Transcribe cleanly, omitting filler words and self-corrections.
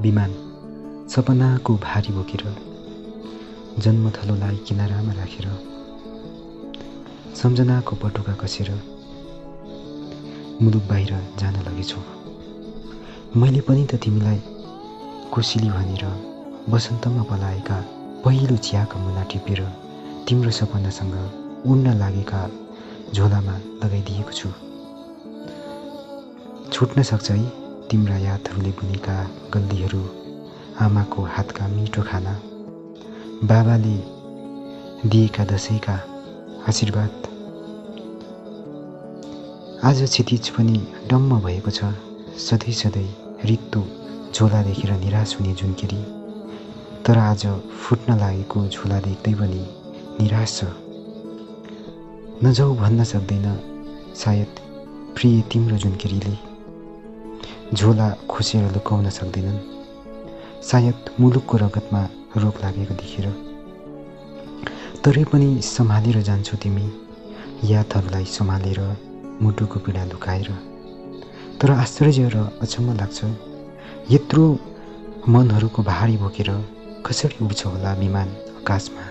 विमान सपनाको भारी बोकेर जन्मथलोलाई किनारामा राखेर सम्झनाको पटुका कसेर मुलुक बाहिर जान लगेछौ। मैले पनि त तिमीलाई कोसिली भनेर वसन्तमा पलाएका पहिलो चियाका मुना टिपेर तिम्रो सपनासँग उड्न लागेका झोलामा लगाइदिएको छु। छुट्न सक्छ है तिम्रा यादहरूले बुनेका गल्लीहरू, आमाको हातका मिठो खाना, बाबाले दिएका दशैंका आशीर्वाद। आज क्षितिज पनि डम्म भएको छ, सधैँ सधैँ रित्तो झोला देखेर निराश हुने जुनकेरी। तर आज फुट्न लागेको झोला देख्दै पनि निराश छ। नजाऊ भन्न सक्दैन सायद प्रिय तिम्रो जुनकेरीले। झोला खोसेर लुकाउन सक्दैनन् सायद मुलुकको रगतमा रोग लागेको देखेर। तरै पनि सम्हालेर जान्छौ तिमी यादहरूलाई सम्हालेर, मुटुको पीडा लुकाएर। तर आश्चर्य र अचम्म लाग्छ, यत्रो मनहरूको भारी बोकेर कसरी उड्छ होला विमान आकाशमा।